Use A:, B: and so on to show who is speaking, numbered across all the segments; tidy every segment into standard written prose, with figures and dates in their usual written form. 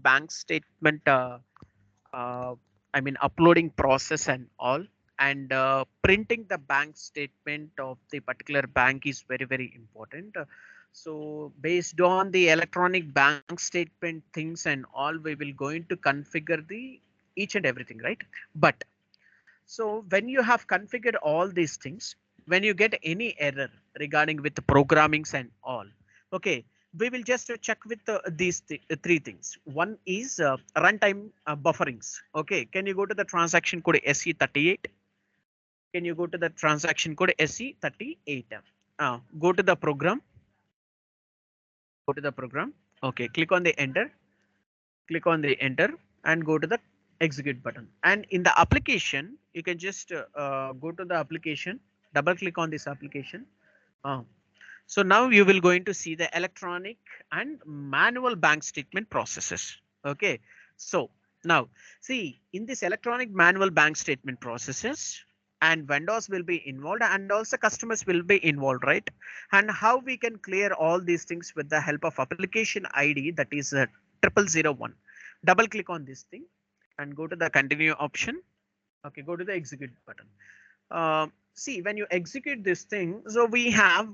A: bank statement, I mean, uploading process and all, and printing the bank statement of the particular bank is very, very important. So based on the electronic bank statement things and all, we will going to configure the each and everything, right? But so when you have configured all these things, when you get any error regarding with the programmings and all, okay, we will just check with three things. One is runtime bufferings. Okay, can you go to the transaction code SE38? Can you go to the transaction code SE38? Go to the program. Go to the program. Okay, click on the enter. Click on the enter and go to the execute button. And in the application, you can just go to the application, double click on this application. Uh, so now you will going to see the electronic and manual bank statement processes. Okay. So now see in this electronic manual bank statement processes, and vendors will be involved and also customers will be involved, right? And how we can clear all these things with the help of application ID, that is 0001. Double click on this thing and go to the continue option. Okay, go to the execute button. See when you execute this thing, so we have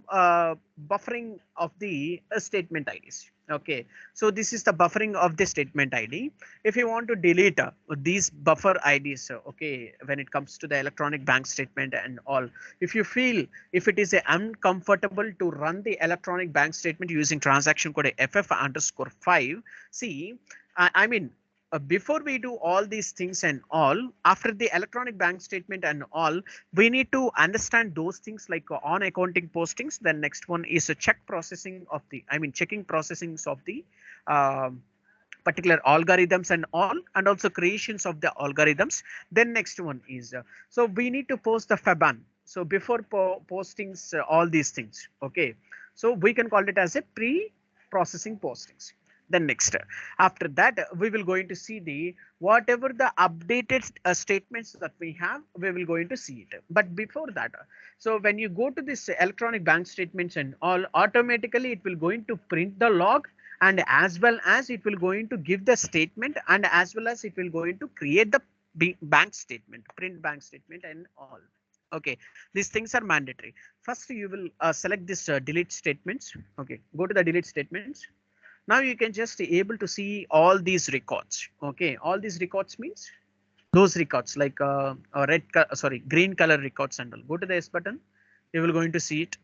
A: buffering of the statement IDs. Okay, so this is the buffering of the statement ID. If you want to delete these buffer IDs, okay, when it comes to the electronic bank statement and all, if you feel if it is uncomfortable to run the electronic bank statement using transaction code FF_5, see, I mean, before we do all these things and all, after the electronic bank statement and all, we need to understand those things like on accounting postings. Then next one is a check processing of the, I mean, checking processings of the particular algorithms and all, and also creations of the algorithms. Then next one is, so we need to post the Faban. So before postings, all these things. Okay. So we can call it as a pre-processing postings. Then next, after that, we will going to see the whatever the updated statements that we have, we will going to see it. But before that, so when you go to this electronic bank statements and all, automatically it will going to print the log, and as well as it will going to give the statement, and as well as it will going to create the bank statement, print bank statement and all. Okay, these things are mandatory. First, you will select this delete statements. Okay, go to the delete statements. Now you can just able to see all these records. Okay, all these records means those records like green color records and all. Go to the S button. You will going to see it.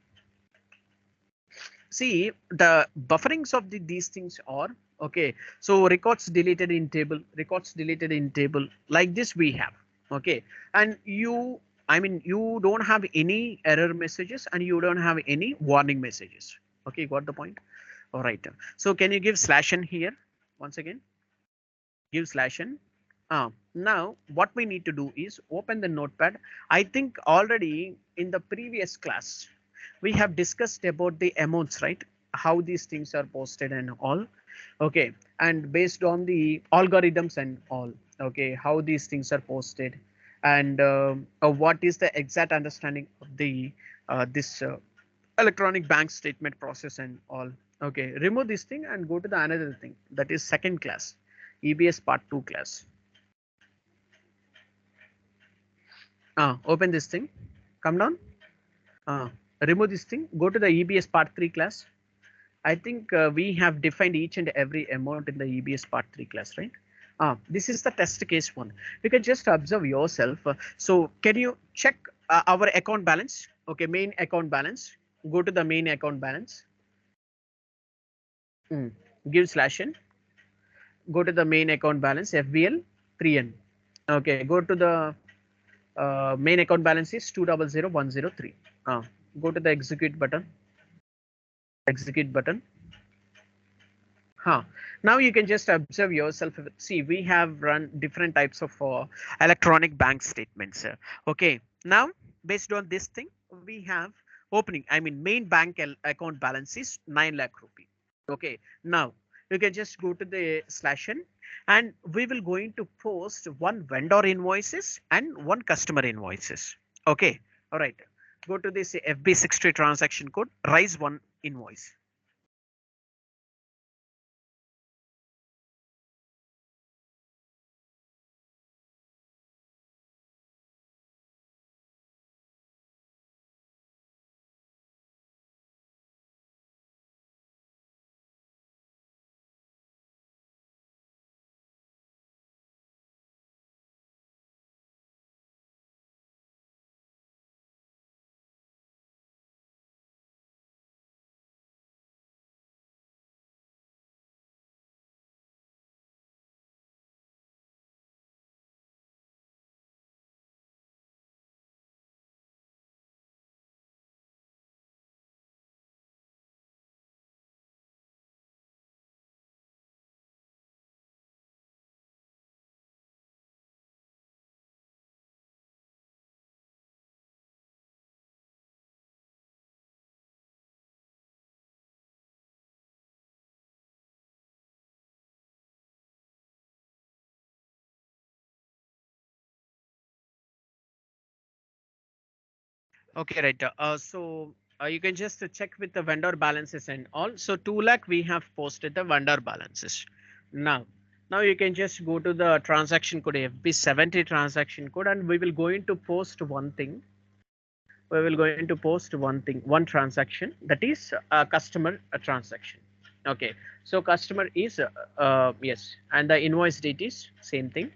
A: See the bufferings of these things are okay. So records deleted in table, records deleted in table, like this we have. Okay, and you, I mean, you don't have any error messages and you don't have any warning messages. Okay, got the point? All right. So can you give /n here once again? Give /n. Now what we need to do is open the notepad. I think already in the previous class we have discussed about the amounts, right? How these things are posted and all. Okay, and based on the algorithms and all. Okay, how these things are posted, and what is the exact understanding of the this electronic bank statement process and all. Okay, remove this thing and go to the another thing, that is second class, EBS part 2 class. Open this thing, come down, remove this thing, go to the EBS part 3 class. I think we have defined each and every amount in the EBS part 3 class, right? This is the test case one. You can just observe yourself. So can you check our account balance? Okay, main account balance. Go to the main account balance. Give /n. Go to the main account balance, FBL 3N. Okay, go to the main account balance is 200,103. Go to the execute button. Execute button. Now you can just observe yourself. See, we have run different types of electronic bank statements. Okay, now based on this thing, we have opening. I mean, main bank account balance is 9 lakh rupee. Okay, now you can just go to the /n, and we will going to post one vendor invoices and one customer invoices. Okay, all right. Go to this FB60 transaction code, raise one invoice. Okay, right. You can just check with the vendor balances and all. So 2 lakh we have posted the vendor balances. Now, now you can just go to the transaction code FB70 transaction code, and we will going to post one thing. We will going to post one thing, one transaction, that is a customer a transaction. Okay, so customer is yes, and the invoice date is same thing.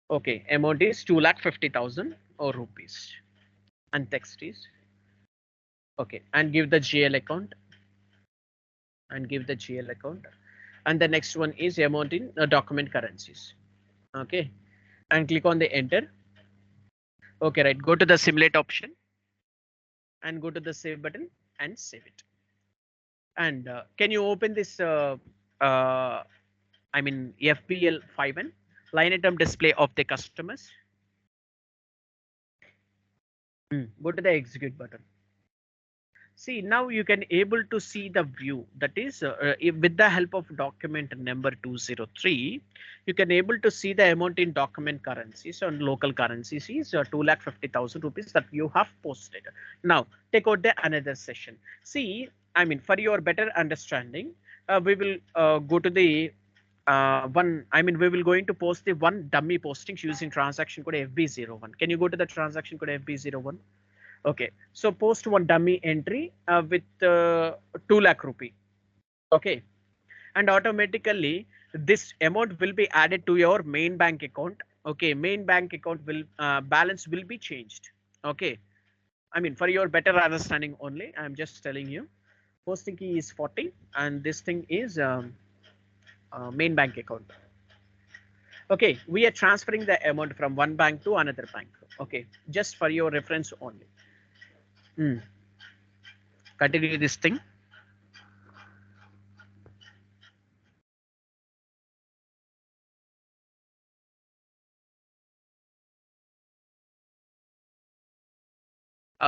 A: Okay, amount is 2,50,000 or rupees, and text is okay, and give the GL account, and give the GL account, and the next one is amount in document currencies. Okay, and click on the enter. Okay, right, go to the simulate option and go to the save button and save it. And can you open this uh, I mean FBL 5N line item display of the customers? Go to the execute button. See, now you can able to see the view, that is with the help of document number 203, you can able to see the amount in document currencies and local currencies is 2,50,000 rupees that you have posted. Now take out the another session. See, I mean for your better understanding, we will go to the one, I mean we will going to post the one dummy postings using transaction code FB01. Can you go to the transaction code FB01? Okay, so post one dummy entry with 2 lakh rupee. Okay, and automatically this amount will be added to your main bank account. Okay, main bank account will balance will be changed. Okay, I mean for your better understanding only, I'm just telling you. Posting key is 40, and this thing is main bank account. Okay, we are transferring the amount from one bank to another bank. Okay, just for your reference only. Continue this thing.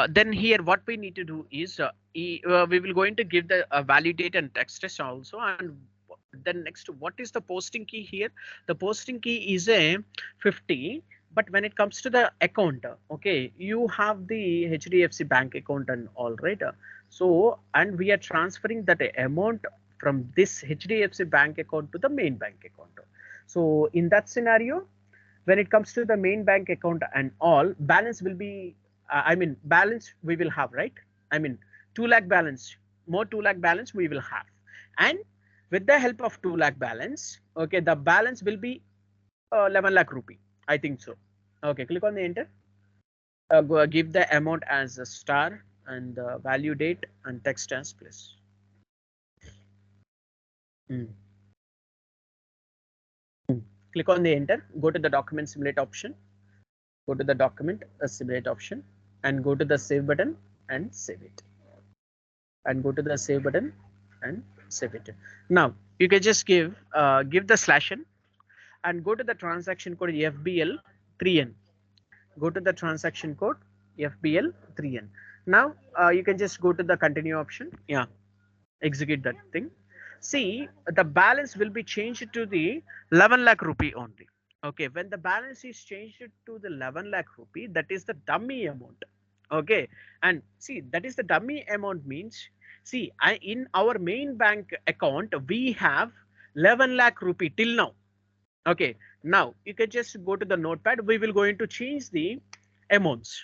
A: Then here what we need to do is we will going to give the value date and text test also, and then next, what is the posting key here? The posting key is a 50, but when it comes to the account, okay, you have the HDFC bank account and all, right? So, and we are transferring that amount from this HDFC bank account to the main bank account. So in that scenario, when it comes to the main bank account and all, balance will be I mean balance we will have, right? I mean 2 lakh balance, more 2 lakh balance we will have, and with the help of 2 lakh balance, okay, the balance will be 11 lakh rupee, I think so. Okay, click on the enter. Give the amount as a star, and value date and text as plus. Mm. Click on the enter, go to the document simulate option, go to the document simulate option, and go to the save button and save it, and go to the save button and save it. Now you can just give the slash n and go to the transaction code FBL 3N. Go to the transaction code FBL 3N. Now you can just go to the continue option. Yeah, execute that thing. See, the balance will be changed to the 11 lakh rupee only. Okay, when the balance is changed to the 11 lakh rupee, that is the dummy amount. Okay, and see, that is the dummy amount means, see, in our main bank account we have 11 lakh rupee till now. Okay, now you can just go to the notepad. We will going to change the amounts.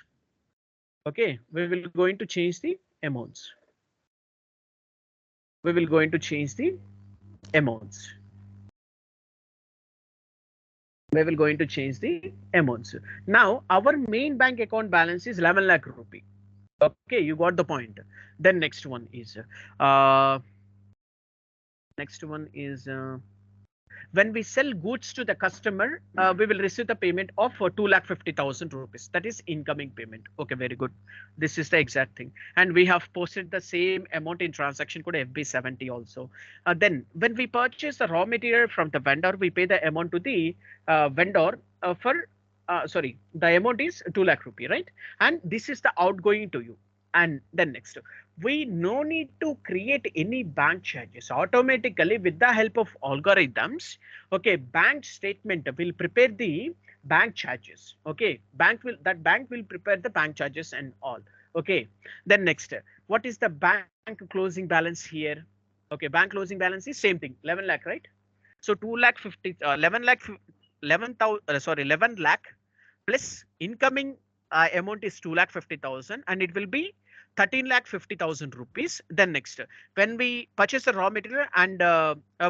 A: Okay, we will going to change the amounts. We will going to change the amounts. We will going to change the amounts. Now our main bank account balance is 11 lakh rupee. Okay, you got the point. Then uh, next one is when we sell goods to the customer, we will receive the payment of 2,50,000 rupees. That is incoming payment. Okay, very good. This is the exact thing. And we have posted the same amount in transaction code FB70 also. Then when we purchase the raw material from the vendor, we pay the amount to the vendor for, sorry, the amount is 2 lakh rupee, right? And this is the outgoing to you. And then next, we no need to create any bank charges automatically with the help of algorithms. Okay, bank statement will prepare the bank charges. Okay, bank will prepare the bank charges and all. Okay, then next, what is the bank closing balance here? Okay, bank closing balance is same thing, 11 lakh, right? So 2 lakh 50, 11 lakh, 11,000, sorry, 11 lakh plus incoming amount is 2 lakh 50,000 and it will be 13 lakh 50,000 rupees. Then next, when we purchase the raw material and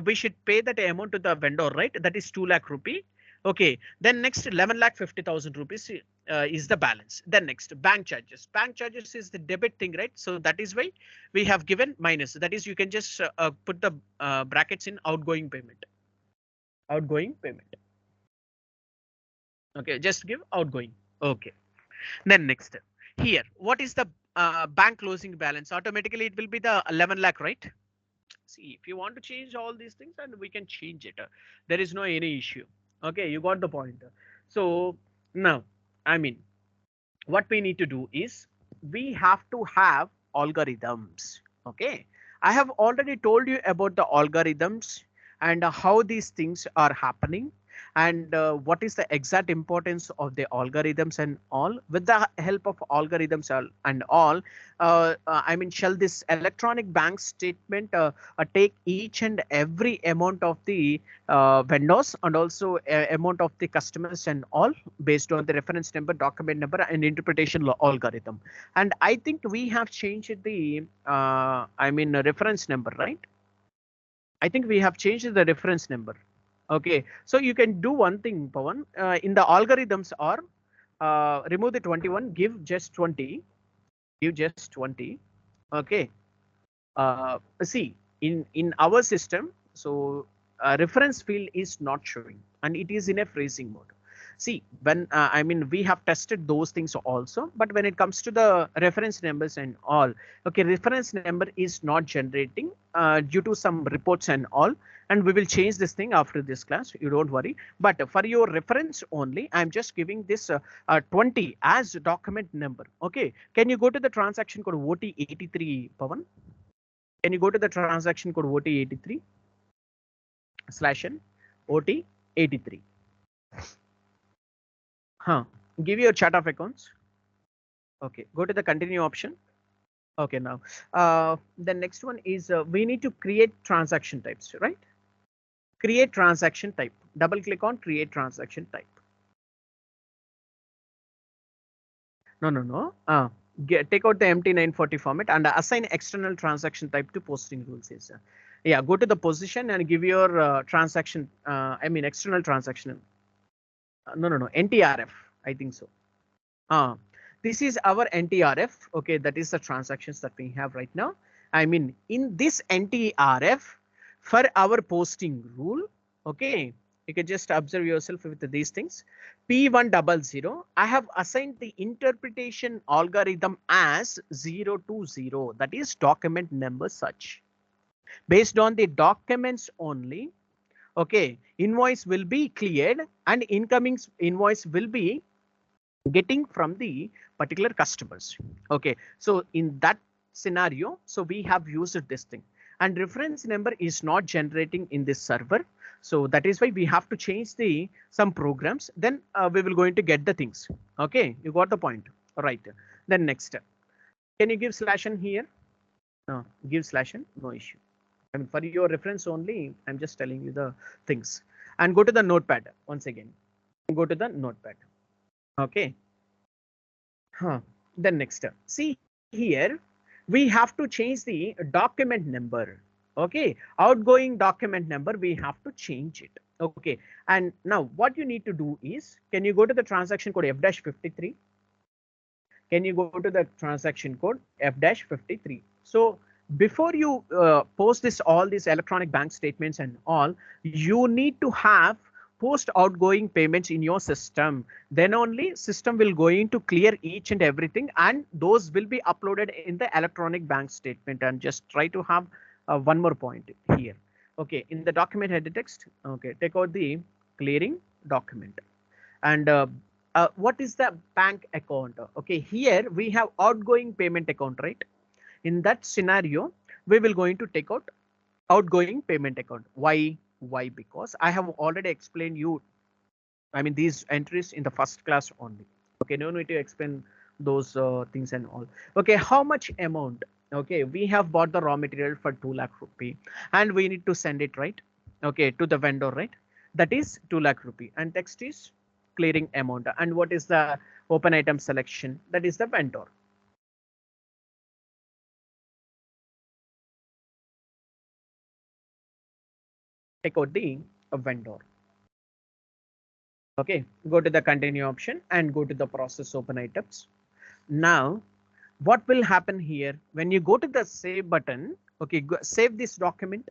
A: we should pay that amount to the vendor, right? That is 2 lakh rupee. Okay, then next 11 lakh 50,000 rupees is the balance. Then next, bank charges. Bank charges is the debit thing, right? So that is why we have given minus. That is, you can just put the brackets in outgoing payment. Outgoing payment. Okay, just give outgoing. Okay. Then next, here, what is the bank closing balance? Automatically, it will be the 11 lakh, right? See, if you want to change all these things, and we can change it. There is no any issue. Okay, you got the point. So now, I mean, what we need to do is we have to have algorithms. Okay, I have already told you about the algorithms and how these things are happening and what is the exact importance of the algorithms and all. With the help of algorithms and all, I mean, shall this electronic bank statement take each and every amount of the vendors and also amount of the customers and all based on the reference number, document number, and interpretation algorithm. And I think we have changed the I mean reference number, right? I think we have changed the reference number. Okay, so you can do one thing, Pawan. In the algorithms or remove the 21, give just 20, give just 20. Okay, see, in our system, so reference field is not showing and it is in a freezing mode. See, when I mean, we have tested those things also, but when it comes to the reference numbers and all, okay, reference number is not generating due to some reports and all. And we will change this thing after this class, you don't worry. But for your reference only, I'm just giving this 20 as document number. Okay, can you go to the transaction code OT83, Pawan? Can you go to the transaction code OT83 slash n OT83? Huh. Give your chart of accounts. Okay, go to the continue option. Okay, now the next one is we need to create transaction types, right? Create transaction type. Double click on create transaction type. No, no, no. Take out the MT940 format and assign external transaction type to posting rules. Is yeah, go to the position and give your transaction. I mean external transaction. No, no, no. NTRF. I think so. This is our NTRF. Okay, that is the transactions that we have right now. I mean, in this NTRF for our posting rule, okay, you can just observe yourself with these things. P100, I have assigned the interpretation algorithm as 020. That is document number such. Based on the documents only, okay, invoice will be cleared and incoming invoice will be getting from the particular customers. Okay, so in that scenario, so we have used this thing and reference number is not generating in this server. So that is why we have to change the some programs. Then we will going to get the things. Okay, you got the point, right? Then next, can you give slash n here? No, give slash n, no issue. I mean, for your reference only, I'm just telling you the things. And go to the notepad once again. Go to the notepad. Okay. Then next, see here, we have to change the document number. Okay, outgoing document number, we have to change it. Okay, and now what you need to do is, can you go to the transaction code F-53? Can you go to the transaction code F-53? So before you post this all these electronic bank statements and all, you need to have post outgoing payments in your system. Then only system will going to clear each and everything and those will be uploaded in the electronic bank statement. And just try to have one more point here. Okay, in the document header text, okay, take out the clearing document. And what is the bank account? Okay, here we have outgoing payment account, right? In that scenario, we will going to take out outgoing payment account. Why? Why? Because I have already explained you, I mean, these entries in the first class only. Okay, no need to explain those things and all. Okay, how much amount? Okay, we have bought the raw material for 2 lakh rupee and we need to send it, right? Okay, to the vendor, right? That is 2 lakh rupee, and text is clearing amount. And what is the open item selection? That is the vendor. Take out the vendor. Okay, go to the continue option and go to the process open items. Now what will happen here when you go to the save button? Okay, save this document,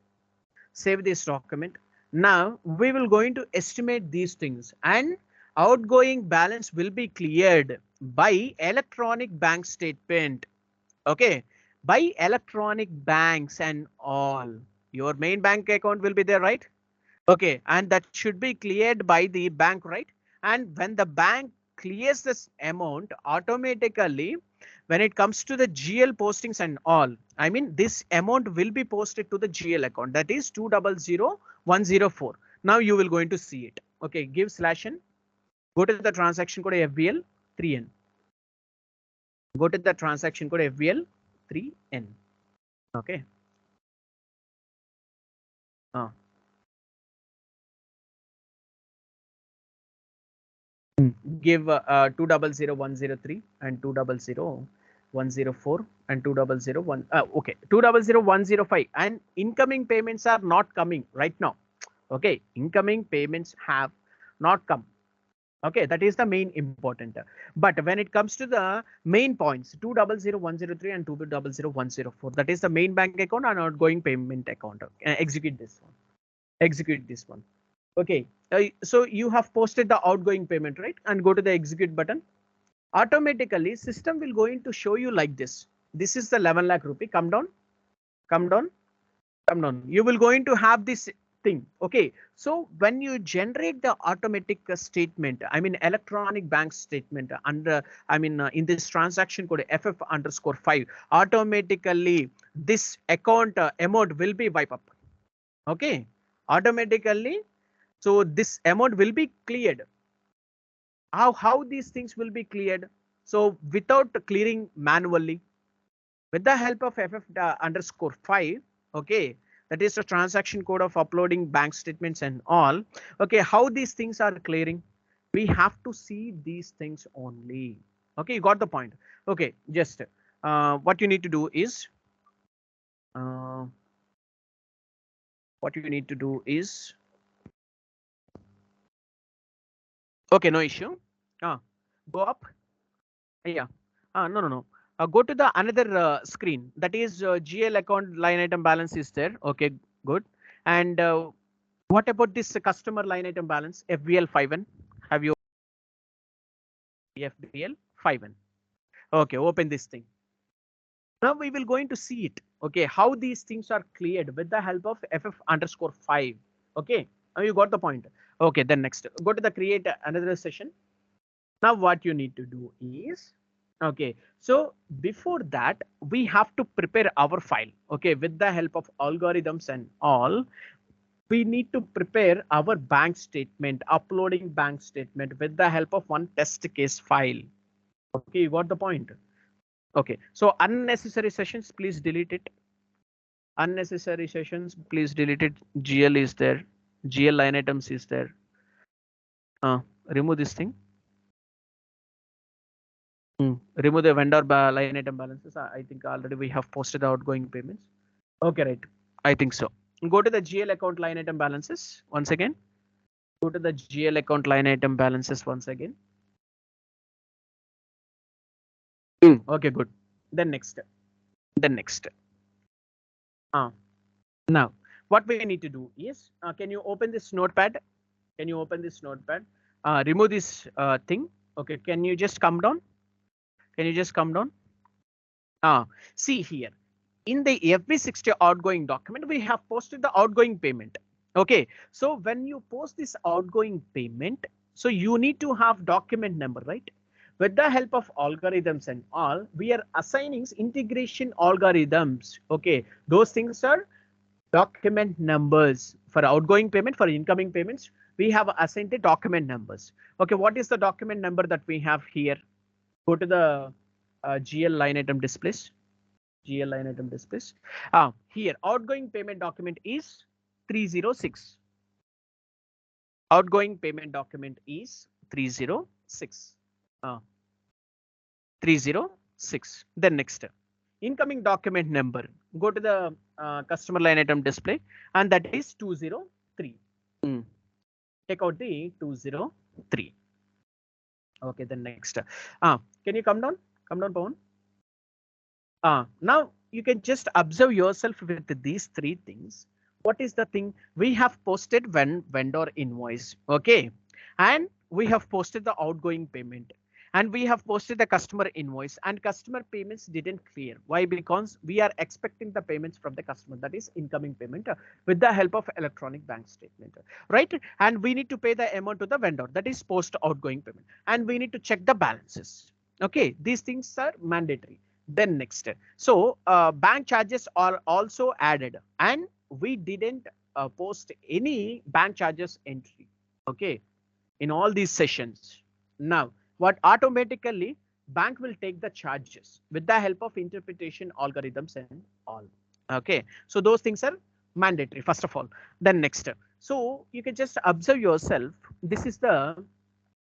A: save this document. Now we will going to estimate these things, and outgoing balance will be cleared by electronic bank statement. Okay, by electronic banks and all. Your main bank account will be there, right? Okay, and that should be cleared by the bank, right? And when the bank clears this amount automatically, when it comes to the GL postings and all, I mean, this amount will be posted to the GL account, that is 200104. Now you will going to see it. Okay, give /n, go to the transaction code FBL 3N, go to the transaction code FBL 3N. Okay. Give 200103 and 200104 and 2001. Okay, 200105, and incoming payments are not coming right now. Okay, incoming payments have not come. Okay, that is the main important. But when it comes to the main points, 200103 and 200104, that is the main bank account and outgoing payment account. Execute this one. Execute this one. Okay, so you have posted the outgoing payment, right? And go to the execute button. Automatically, system will going to show you like this. This is the 11 lakh rupee. Come down, come down, come down. You will going to have this thing. Okay, so when you generate the automatic statement, I mean electronic bank statement under, I mean in this transaction code FF_5, automatically this account amount will be wiped up. Okay, automatically. So this amount will be cleared. How these things will be cleared? So without clearing manually, with the help of FF_5, okay, that is the transaction code of uploading bank statements and all. Okay, how these things are clearing? We have to see these things only. Okay, you got the point. Okay, just what you need to do is what you need to do is okay, no issue. Go up. Yeah. No. Go to the another screen, that is GL account line item balance is there. Okay, good. And what about this customer line item balance FBL 5N? Have you FBL 5N? Okay, open this thing. Now we will going to see it. Okay, how these things are cleared with the help of FF_5. Okay, now you got the point. Okay, then next, go to the create another session. Now what you need to do is, okay, so before that we have to prepare our file. Okay, with the help of algorithms and all, we need to prepare our bank statement, uploading bank statement with the help of one test case file. Okay, you got the point. Okay, so unnecessary sessions, please delete it. Unnecessary sessions, please delete it. GL is there, GL line items is there. Remove this thing. Remove the vendor line item balances. I think already we have posted the outgoing payments. Okay, right. I think so. Go to the GL account line item balances once again. Go to the GL account line item balances once again. Okay, good. Then next. Then next. Now, what we need to do is, can you open this notepad? Can you open this notepad? Remove this thing. Okay, can you just come down? Can you just come down? See here. In the FB60 outgoing document, we have posted the outgoing payment. Okay, so when you post this outgoing payment, so you need to have document number, right? With the help of algorithms and all, we are assigning integration algorithms. Okay, those things are document numbers for outgoing payment. For incoming payments, we have assigned the document numbers. Okay, what is the document number that we have here? Go to the GL line item displays. GL line item displays. Here, outgoing payment document is 306. Outgoing payment document is 306. 306. Then next, incoming document number. Go to the customer line item display, and that is 203. Take out the 203. Okay, then next. Can you come down? Come down, Pawan. Now you can just observe yourself with these three things. What is the thing? We have posted when vendor invoice. Okay, and we have posted the outgoing payment, and we have posted the customer invoice, and customer payments didn't clear. Why? Because we are expecting the payments from the customer, that is incoming payment, with the help of electronic bank statement, right? And we need to pay the amount to the vendor, that is post outgoing payment, and we need to check the balances. Okay, these things are mandatory. Then next, so bank charges are also added, and we didn't post any bank charges entry. Okay, in all these sessions. Now, what automatically bank will take the charges with the help of interpretation algorithms and all. Okay, so those things are mandatory first of all. Then next, so you can just observe yourself. This is the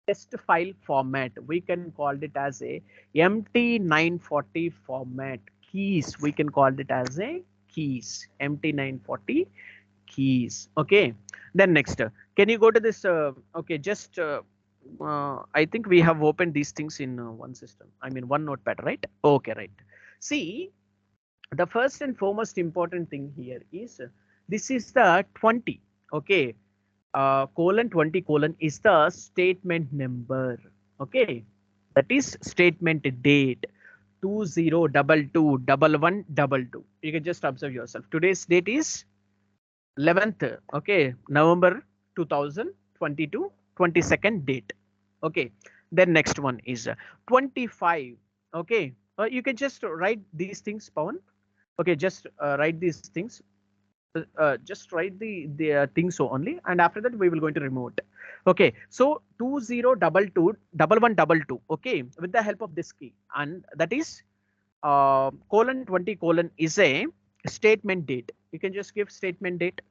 A: test file format. We can call it as a MT940 format. Keys, we can call it as a keys. MT940 keys. Okay, then next, can you go to this? Okay, just I think we have opened these things in one system. I mean one notepad, right? Okay, right. See, the first and foremost important thing here is this is the 20. Okay, colon 20 colon is the statement number. Okay, that is statement date 20221122. You can just observe yourself. Today's date is 11th. Okay, November 2022, 22nd date. Okay, then next one is 25. Okay, you can just write these things, Pawan. Okay, just write these things. Just write the things so only, and after that we will going to remove it. Okay, so 20221122. Okay, with the help of this key, and that is colon 20 colon is a statement date. You can just give statement date.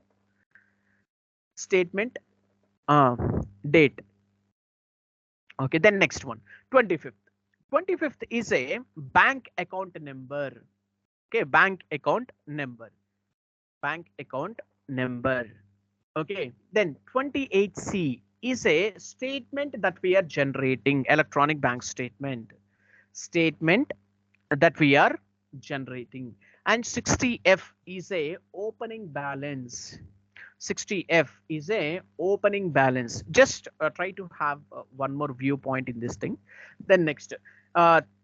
A: Statement date. Okay, then next one, 25th. 25th is a bank account number. Okay, bank account number. Bank account number. Okay, then 28C is a statement that we are generating, electronic bank statement. Statement that we are generating. And 60F is a opening balance. 60F is a opening balance. Just try to have one more viewpoint in this thing. Then next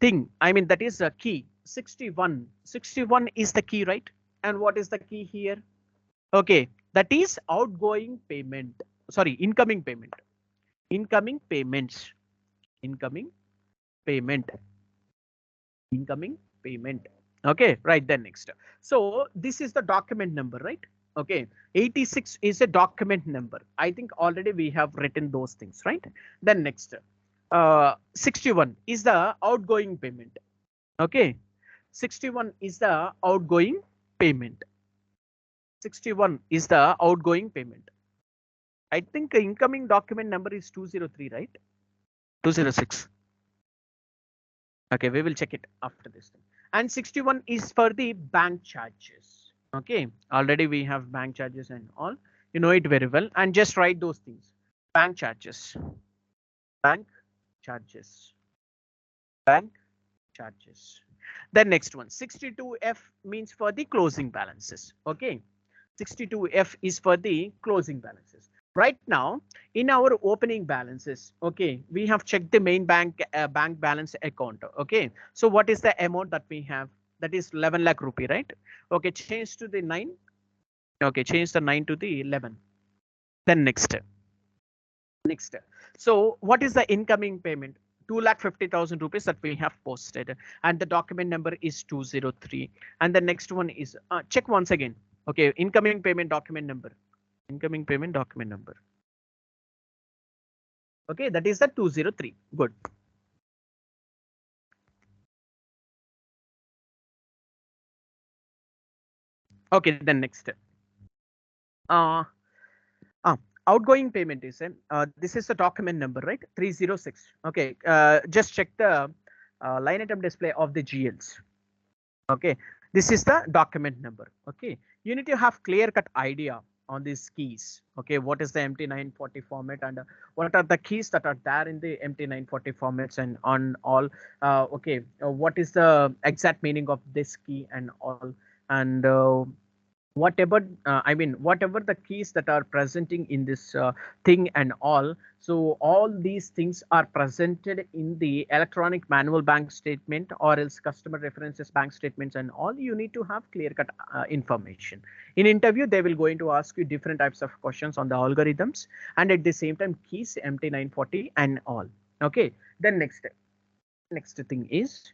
A: thing, I mean that is a key. 61. 61 is the key, right? And what is the key here? Okay, that is outgoing payment. Sorry, incoming payment. Incoming payments. Incoming payment. Incoming payment. Okay, right, then next. So this is the document number, right? Okay, 86 is a document number. I think already we have written those things, right? Then next, 61 is the outgoing payment. Okay, 61 is the outgoing payment. 61 is the outgoing payment. I think incoming document number is 203, right? 206. Okay, we will check it after this thing. And 61 is for the bank charges. Okay, already we have bank charges and all. You know it very well. And just write those things. Bank charges. Bank charges. Bank charges. Then next one, 62F means for the closing balances. Okay, 62F is for the closing balances. Right now, in our opening balances, okay, we have checked the main bank balance account. Okay, so what is the amount that we have? That is 11 lakh rupee, right? Okay, change to the 9. Okay, change the 9 to the 11. Then next. So what is the incoming payment? 2,50,000 rupees that we have posted, and the document number is 203. And the next one is check once again. Okay, incoming payment document number. Incoming payment document number. Okay, that is the 203. Good. Okay, then next. Uh, uh, Outgoing payment is this is the document number, right? 306. Okay, just check the line item display of the GLs. Okay, this is the document number. Okay, you need to have clear cut idea on these keys. Okay, what is the MT940 format, and what are the keys that are there in the MT940 formats and on all. Okay, what is the exact meaning of this key and all, and whatever whatever the keys that are presenting in this thing and all. So all these things are presented in the electronic manual bank statement or else customer references bank statements, and all you need to have clear cut information. In interview they will going to ask you different types of questions on the algorithms, and at the same time keys MT940 and all. Okay, then next thing is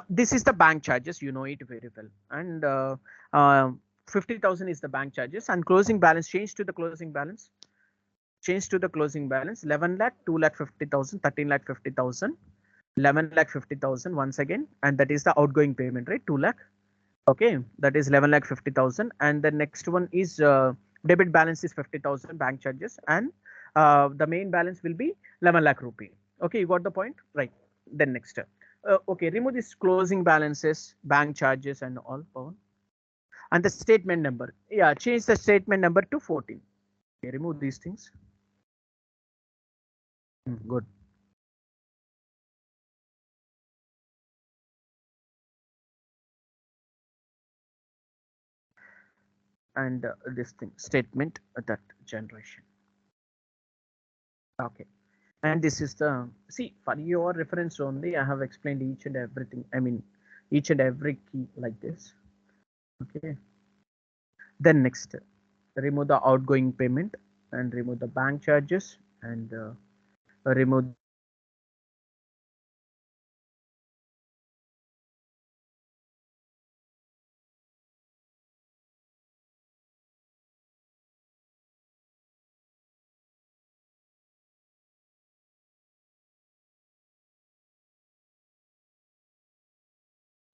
A: this is the bank charges, you know it very well. And 50,000 is the bank charges, and closing balance change to the closing balance. Change to the closing balance 11 lakh, 2 lakh 50,000, 13 lakh 50,000, 11 lakh 50,000 once again, and that is the outgoing payment, right? 2 lakh. Okay, that is 11 lakh 50,000, and the next one is debit balance is 50,000 bank charges, and the main balance will be 11 lakh rupee. Okay, you got the point, right? Then next, okay, remove this closing balances, bank charges, and all. And the statement number, yeah, change the statement number to 14. Okay, remove these things. Good. And this thing statement that generation. Okay, and this is the, see, for your reference only I have explained each and everything, each and every key like this. Okay, then next, remove the outgoing payment and remove the bank charges, and remove.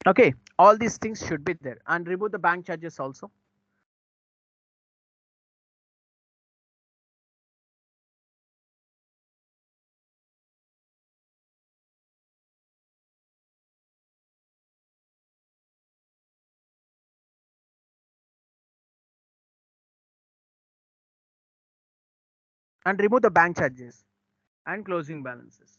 A: Okay, all these things should be there, and remove the bank charges also. And remove the bank charges and closing balances.